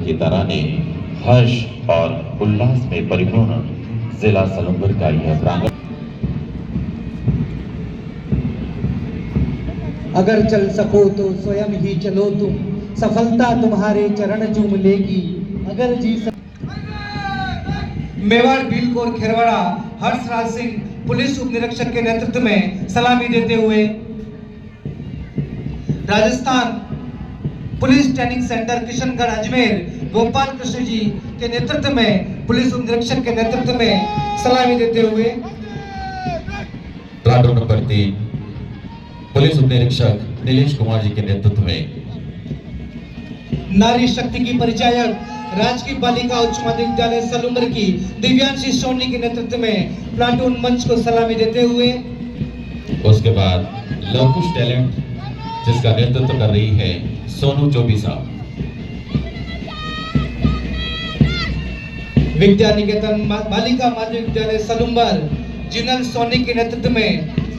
की तराने हर्ष और उल्लास में परिपूर्ण जिला सलूंबर का यह प्रांगण। अगर चल सको तो स्वयं ही चलो तुम, सफलता तुम्हारे चरण चूम लेगी। अगर जी मेवाड़ भील और खेरवाड़ा हर्षराज सिंह पुलिस उप निरीक्षक के नेतृत्व में सलामी देते हुए Rajasthan police training centre Kishangarh Ajmer Gopal Krishna ji के नेतृत्व में पुलिस उप निरीक्षक के नेतृत्व में सलामी देते हुए प्लाटून नंबर 3 पुलिस उप निरीक्षक नीलेश कुमार जी के नेतृत्व में नारी शक्ति की परिचायक राजकीय बालिका उच्च माध्यमिक विद्यालय सलूंबर की दिव्यांशी सोनी के नेतृत्व में प्लाटून मंच को सलामी देते हुए उसके बाद लवकुश टैलेंट जिसका नेतृत्व कर रही है सोनू चौबीसा। विद्या निकेतन बालिका माध्यमिक विद्यालय सलूंबर जिनल सोनी के नेतृत्व में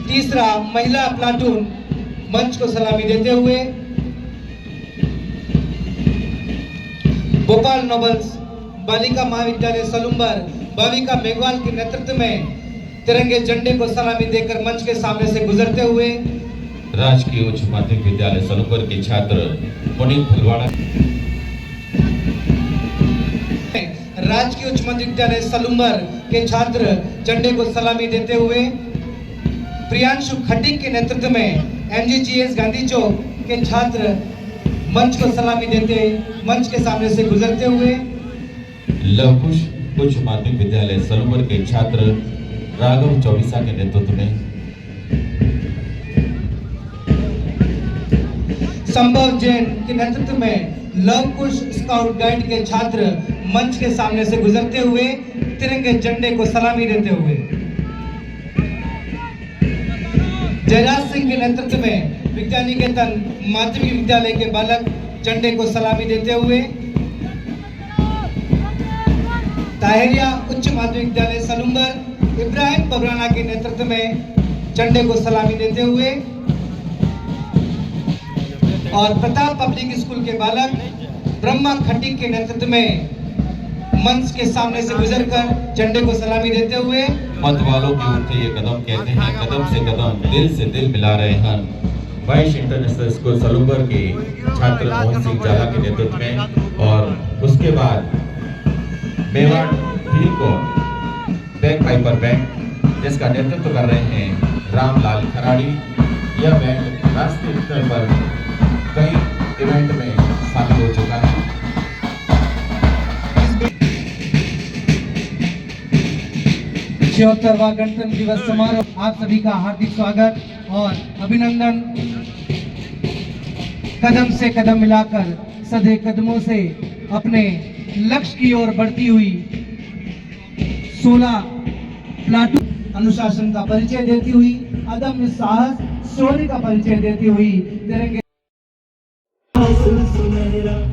तीसरा महिला प्लाटून मंच को सलामी देते हुए भोपाल नोबल्स बालिका महाविद्यालय सलूंबर भाविका मेघवाल के नेतृत्व में तिरंगे झंडे को सलामी देकर मंच के सामने से गुजरते हुए राजकीय उच्च माध्यमिक विद्यालय सलूंबर के छात्र पुनीत भलवाड़ा राजकीय उच्च माध्यमिक विद्यालय सलूंबर के छात्र झंडे को सलामी देते हुए प्रियांशु खटीक के नेतृत्व में एमजीजीएस गांधी चौक के छात्र मंच को सलामी देते मंच के सामने से गुजरते हुए लवकुश उच्च माध्यमिक विद्यालय सलूंबर के छात्र राघव चौबीसा के नेतृत्व में संभव जैन के नेतृत्व में लवकुश स्काउट गाइड के छात्र मंच के सामने से गुजरते हुए तिरंगे झंडे को सलामी देते हुए जयराज सिंह के नेतृत्व में विद्या निकेतन माध्यमिक विद्यालय के बालक झंडे को सलामी देते हुए ताहिरिया उच्च माध्यमिक विद्यालय सलूंबर इब्राहिम पबराना के नेतृत्व में झंडे को सलामी देते हुए और प्रताप पब्लिक स्कूल के बालक ब्रह्मा खटीक के नेतृत्व में मंच के सामने से गुजरकर झंडे को सलामी देते हुए मत वालों के उठते ये कदम कहते हैं कदम से कदम दिल से दिल मिला रहे हैं वाइश इंटरनेशनल स्कूल सलूंबर के छात्र मोहन सिंह जाला के नेतृत्व में और उसके बाद मेवाड़ भील को बैक पाइपर बैंड जिसका नेतृत्व कर रहे हैं रामलाल खराड़ी। यह बैंड राष्ट्रीय स्तर पर कई इवेंट में शामिल हो चुका है। 76वां गणतंत्र दिवस समारोह आप सभी का हार्दिक स्वागत और अभिनंदन। कदम से कदम मिलाकर सधे कदमों से अपने लक्ष्य की ओर बढ़ती हुई 16 प्लाटून अनुशासन का परिचय देती हुई अदम्य साहस शौर्य का परिचय देती हुई तिरंगे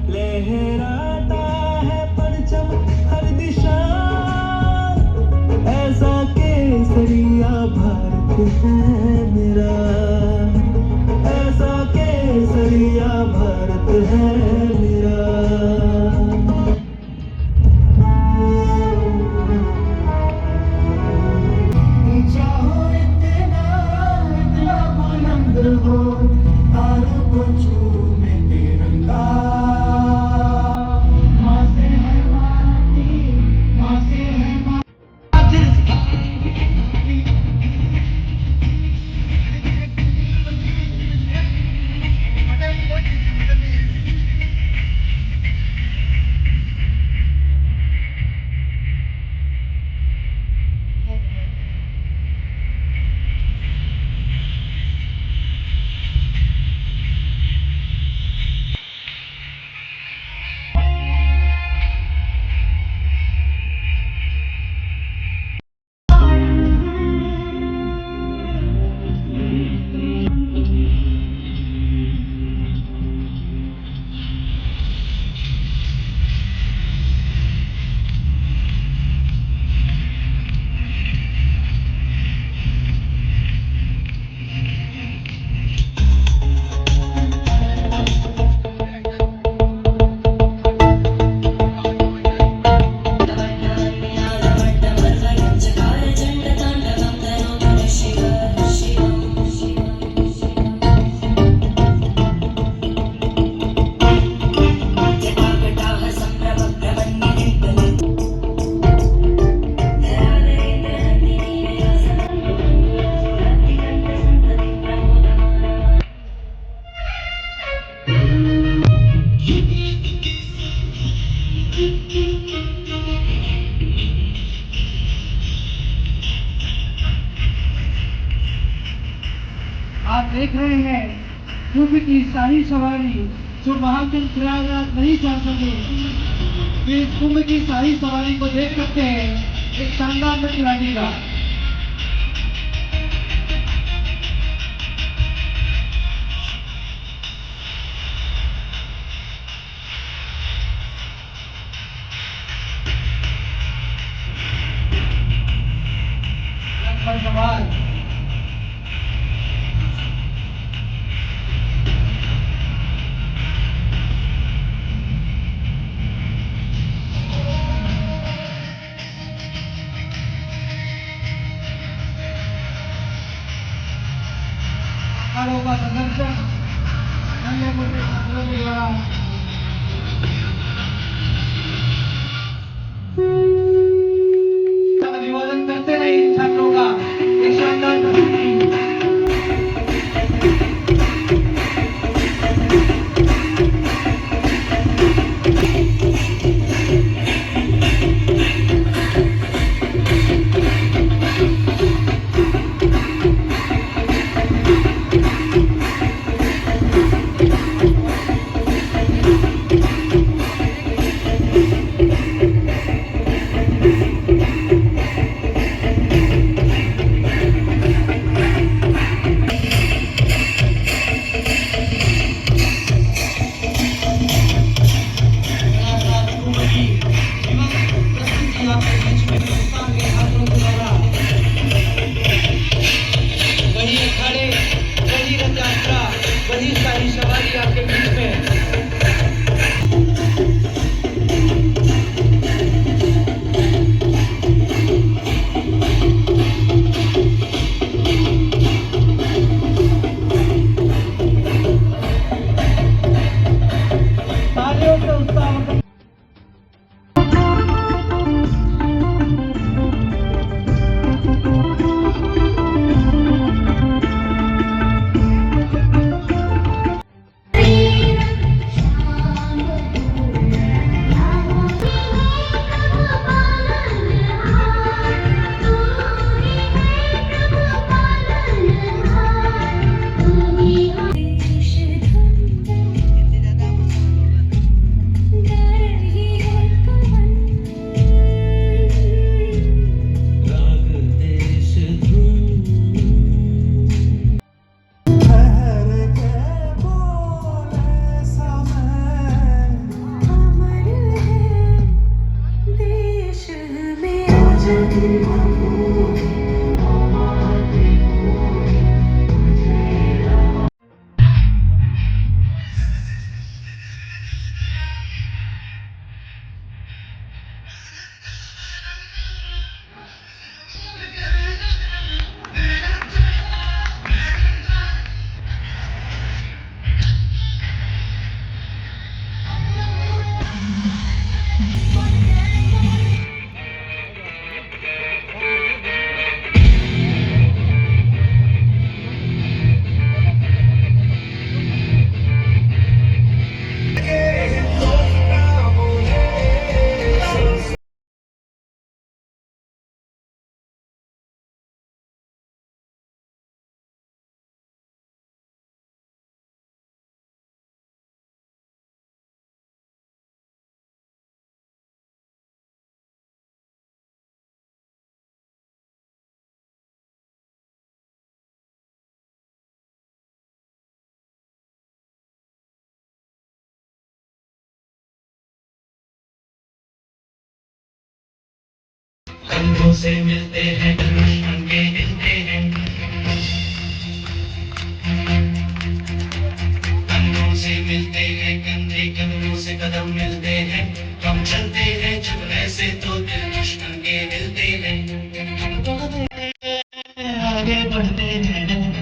लहराता है परचम हर दिशा, ऐसा केसरिया भारत है मेरा, ऐसा केसरिया भारत है मेरा। ऊंचा हो इतना इतना बुलंद हो, तारों को छूमे तिरंगा। माँ से है माटी, माँ से है आप देख रहे हैं कुंभ की सारी सवारी जो महाकुंभ प्रयागराज नहीं जा सके, वे इस कुंभ की सारी सवारी को देख सकते हैं एक शानदार नृत्य लगेगा। लक्ष्मण सवार अखाड़ों का प्रदर्शन अन्य मोटे छात्रों के द्वारा अभिवादन करते रहे इन छात्रों का एक शानदार प्रस्तुति। वही अखाड़े, वही रथ यात्रा, वही सारी सवारी आपके बीच में। तालियों से उत्साह कंधों से मिलते हैं दुश्मन के हिलते हैं, कंधों से मिलते हैं कंधे, कदमों से कदम मिलते हैं, हम चलते हैं जब ऐसे तो दिल दुश्मन के हिलते हैं, आगे बढ़ते हैं हिलते हैं।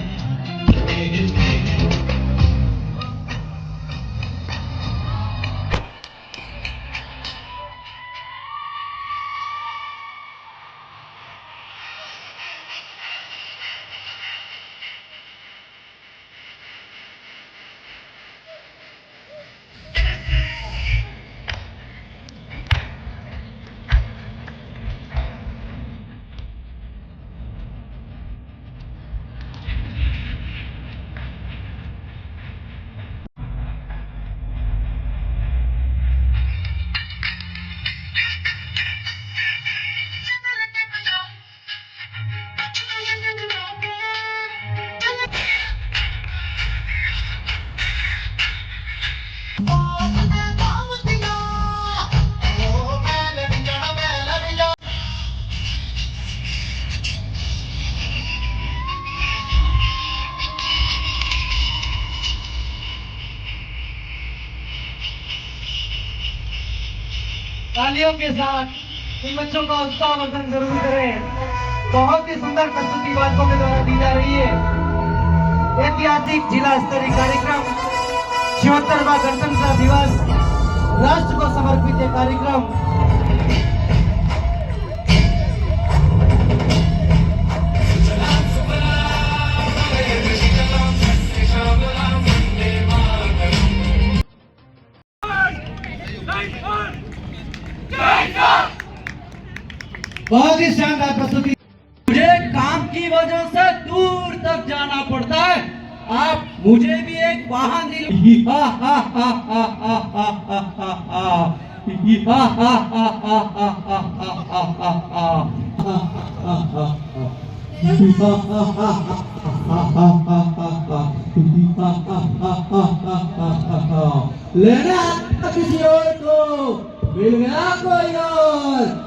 तालियों के साथ इन बच्चों का उत्साहवर्धन जरूर करें। बहुत ही सुंदर प्रस्तुति बालकों के द्वारा दी जा रही है। ऐतिहासिक जिला स्तरीय कार्यक्रम 76वां गणतंत्र दिवस राष्ट्र को समर्पित ये कार्यक्रम बहुत ही शानदार प्रस्तुति। मुझे काम की वजह से दूर तक जाना पड़ता है, आप मुझे भी एक वाहन लेना किसी और को मिल गया कोई और।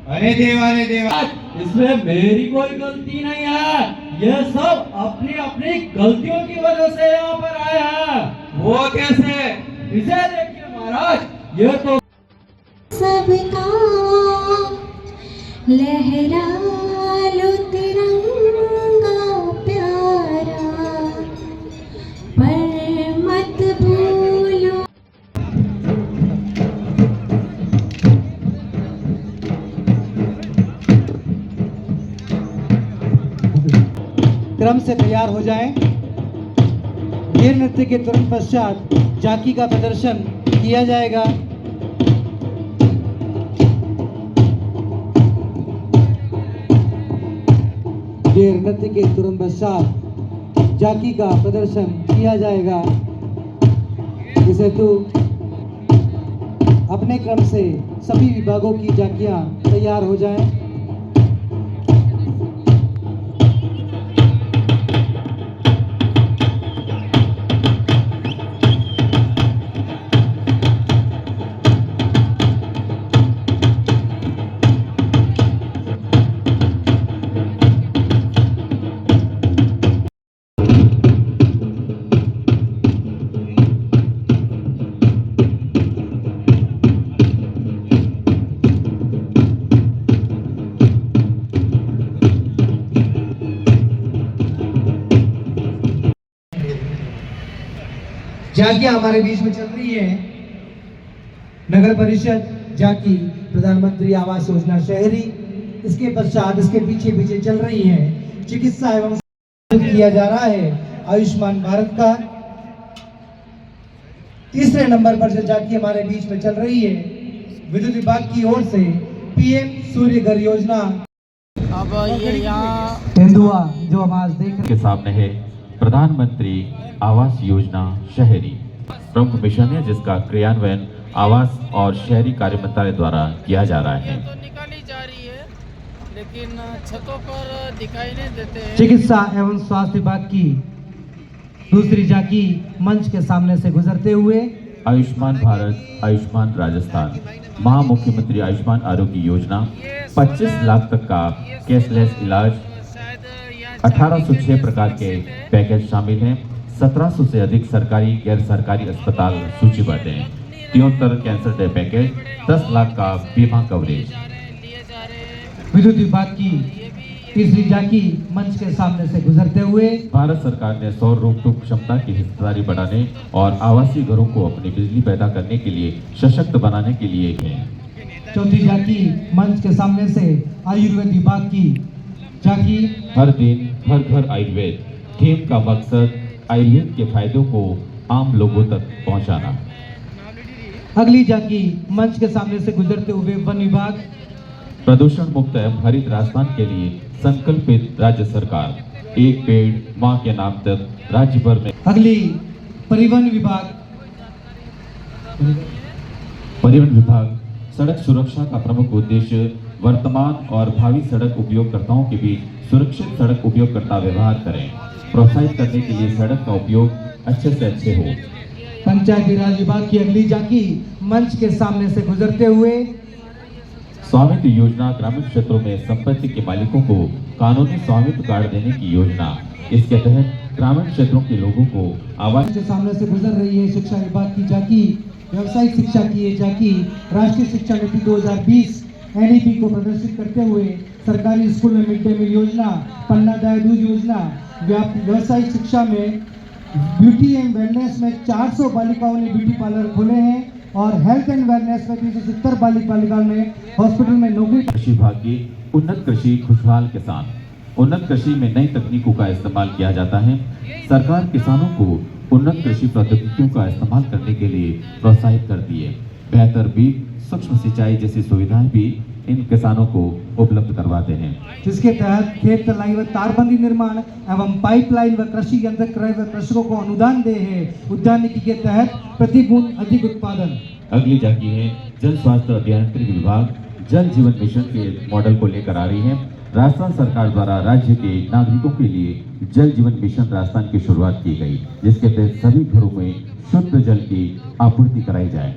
अरे देवा इसमें मेरी कोई गलती नहीं है, ये सब अपनी अपनी गलतियों की वजह से यहाँ पर आया है। वो कैसे? इसे देखिए महाराज, ये तो सबका लहरा लो तिरंगा प्यारा, पर मत भूलो। क्रम से तैयार हो जाएं। ये नृत्य के तुरंत पश्चात झांकी का प्रदर्शन किया जाएगा। ये नृत्य के तुरंत पश्चात झांकी का प्रदर्शन किया जाएगा। इस हेतु अपने क्रम से सभी विभागों की झांकियां तैयार हो जाएं। झांकियां हमारे बीच में चल रही है। नगर परिषद झांकी प्रधानमंत्री आवास योजना शहरी, इसके पश्चात इसके पीछे पीछे चल रही है चिकित्सा एवं किया जा रहा है आयुष्मान भारत का। तीसरे नंबर पर जो झांकी हमारे बीच में चल रही है विद्युत विभाग की ओर से पीएम सूर्य घर योजना। अब ये यहाँ तेंदुआ जो हम आज देख रहे के सामने है प्रधानमंत्री आवास योजना शहरी, प्रमुख मिशन है जिसका क्रियान्वयन आवास और शहरी कार्य मंत्रालय द्वारा किया जा रहा है। तो निकाली जा रही है लेकिन छतों पर दिखाई नहीं देते हैं। चिकित्सा एवं स्वास्थ्य विभाग की दूसरी झांकी मंच के सामने से गुजरते हुए आयुष्मान भारत, आयुष्मान राजस्थान, महामुख्यमंत्री आयुष्मान आरोग्य योजना, 25 लाख तक का कैशलेस इलाज, 1806 प्रकार के पैकेज शामिल हैं। 1700 से अधिक सरकारी गैर सरकारी अस्पताल सूचीबद्ध हैं। 73 कैंसर डे पैकेज, 10 लाख का बीमा कवरेज। विद्युत विभाग की तीसरी झांकी मंच के सामने से गुजरते हुए भारत सरकार ने सौर रूफटॉप क्षमता की हिस्सेदारी बढ़ाने और आवासीय घरों को अपनी बिजली पैदा करने के लिए सशक्त बनाने के लिए है। चौथी झांकी मंच के सामने से आयुर्वेद विभाग की झांकी हर दिन हर घर आयुर्वेद थीम का मकसद आयुर्वेद के फायदों को आम लोगों तक पहुंचाना। अगली झांकी मंच के सामने से गुजरते हुए वन विभाग प्रदूषण मुक्त एवं हरित राजस्थान के लिए संकल्पित राज्य सरकार, एक पेड़ मां के नाम तक राज्य भर में। अगली परिवहन विभाग सड़क सुरक्षा का प्रमुख उद्देश्य वर्तमान और भावी सड़क उपयोगकर्ताओं के बीच सुरक्षित सड़क उपयोगकर्ता व्यवहार करें, प्रोत्साहित करने के लिए सड़क का उपयोग अच्छे से अच्छे हो। पंचायती राज विभाग की अगली झांकी मंच के सामने से गुजरते हुए स्वामित्व योजना ग्रामीण क्षेत्रों में संपत्ति के मालिकों को कानूनी स्वामित्व कार्ड देने की योजना। इसके तहत ग्रामीण क्षेत्रों के लोगों को आवाज के सामने से गुजर रही है शिक्षा विभाग की झांकी, व्यावसायिक शिक्षा की ये झांकी राष्ट्रीय शिक्षा नीति 2020 एनईपी को प्रदर्शित करते हुए सरकारी स्कूल में मिड डे मील योजना, पन्ना दाय दूध योजना, व्यावसायिक शिक्षा में ब्यूटी एंड वेलनेस में 400 बालिकाओं ने ब्यूटी पार्लर खोले हैं और हेल्थ एंड वेलनेस में 370 बालिकाओं ने हॉस्पिटल में नौकरी। कृषि विभाग की उन्नत कृषि खुशहाल किसान। उन्नत कृषि में नई तकनीकों का इस्तेमाल किया जाता है। सरकार किसानों को उन्नत कृषि प्रौद्योगिकियों का इस्तेमाल करने के लिए प्रोत्साहित करती है। बेहतर बीज, सूक्ष्म सिंचाई जैसी सुविधाएं भी इन किसानों को उपलब्ध करवाते हैं, जिसके तहत खेत तलाई व तारबंदी निर्माण एवं पाइपलाइन व कृषि यंत्र क्रय व कृषकों को अनुदान दे है। उद्यानिकी के तहत प्रति बूंद अधिक उत्पादन। अगली झांकी है जन स्वास्थ्य अभियांत्रिकी विभाग जल जीवन मिशन के मॉडल को लेकर आ रही है। राजस्थान सरकार द्वारा राज्य के नागरिकों के लिए जल जीवन मिशन राजस्थान की शुरुआत की गई, जिसके तहत सभी घरों में शुद्ध जल की आपूर्ति कराई जाए।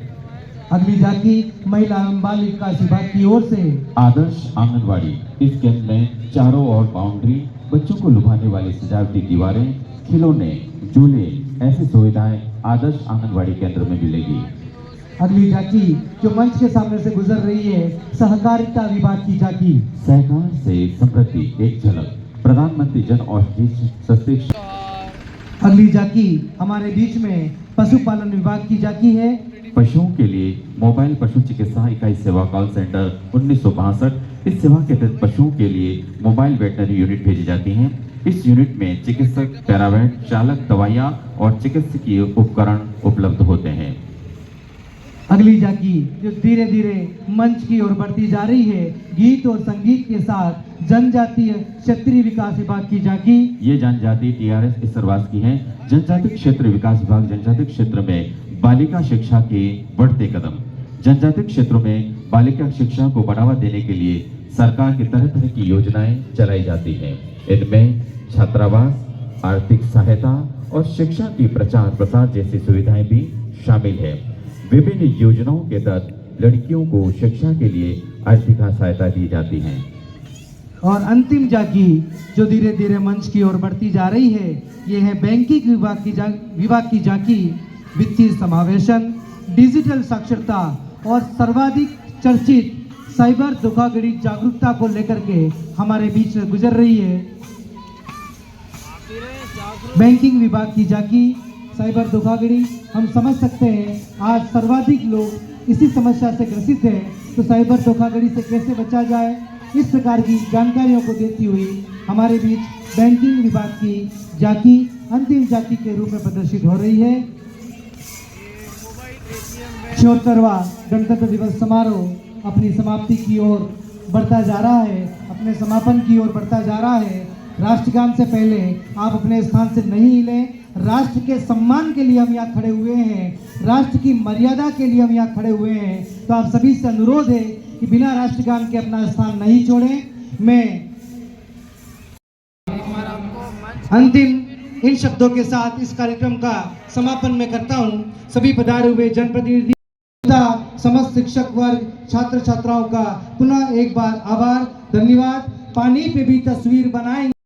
अगली झांकी महिला एवं बाल विकास विभाग की ओर से आदर्श आंगनवाड़ी। इस कैंप में चारों ओर बाउंड्री, बच्चों को लुभाने वाली सजावटी दीवारें, खिलौने, झूले, ऐसी सुविधाएं आदर्श आंगनवाड़ी केंद्र में मिलेगी। अगली झांकी जो मंच के सामने से गुजर रही है सहकारिता विभाग की झांकी। सहकार से समृद्धि एक झलक, प्रधानमंत्री जन औषधि सस्ते। अगली झांकी हमारे बीच में पशुपालन विभाग की झांकी है। पशुओं के लिए मोबाइल पशु चिकित्सा इकाई सेवा कॉल सेंटर 1962। इस सेवा के तहत पशुओं के लिए मोबाइल वेटनरी यूनिट भेजी जाती हैं। इस यूनिट में चिकित्सक, पैरावेट, चालक, दवाइयाँ और चिकित्सकीय उपकरण उपलब्ध होते हैं। अगली झांकी जो धीरे धीरे मंच की ओर बढ़ती जा रही है, गीत और संगीत के साथ जनजातीय क्षेत्रीय विकास विभाग की झांकी। ये जनजाति TRS इसरवास की है। जनजातीय क्षेत्र विकास विभाग जनजातीय क्षेत्र में बालिका शिक्षा के बढ़ते कदम। जनजातीय क्षेत्रों में बालिका शिक्षा को बढ़ावा देने के लिए सरकार की तरह तरह की योजनाएं चलाई जाती हैं। इनमें छात्रावास, आर्थिक सहायता और शिक्षा की प्रचार प्रसार जैसी सुविधाएं भी शामिल है। विभिन्न योजनाओं के तहत लड़कियों को शिक्षा के लिए आर्थिक सहायता दी जाती है। और अंतिम झांकी जो धीरे धीरे मंच की ओर बढ़ती जा रही है, ये है बैंकिंग विभाग की झांकी। वित्तीय समावेशन, डिजिटल साक्षरता और सर्वाधिक चर्चित साइबर धोखाधड़ी जागरूकता को लेकर के हमारे बीच में गुजर रही है। बैंकिंग विभाग की झांकी, साइबर धोखाधड़ी। हम समझ सकते हैं आज सर्वाधिक लोग इसी समस्या से ग्रसित हैं, तो साइबर धोखाधड़ी से कैसे बचा जाए, इस प्रकार की जानकारियों को देती हुई हमारे बीच बैंकिंग विभाग की झांकी अंतिम झांकी के रूप में प्रदर्शित हो रही है। 76वां गणतंत्र दिवस समारोह अपनी समाप्ति की ओर बढ़ता जा रहा है, अपने समापन की ओर बढ़ता जा रहा है। राष्ट्रगान से पहले आप अपने स्थान से नहीं हिलें। राष्ट्र के सम्मान के लिए हम यहाँ खड़े हुए हैं, राष्ट्र की मर्यादा के लिए हम यहाँ खड़े हुए हैं। तो आप सभी से अनुरोध है कि बिना राष्ट्रगान के अपना स्थान नहीं छोड़ें। मैं अंतिम इन शब्दों के साथ इस कार्यक्रम का समापन में करता हूँ। सभी पधारे हुए जनप्रतिनिधि, समस्त शिक्षक वर्ग, छात्र छात्राओं का पुनः एक बार आभार, धन्यवाद। पानी पे भी तस्वीर बनाएंगे।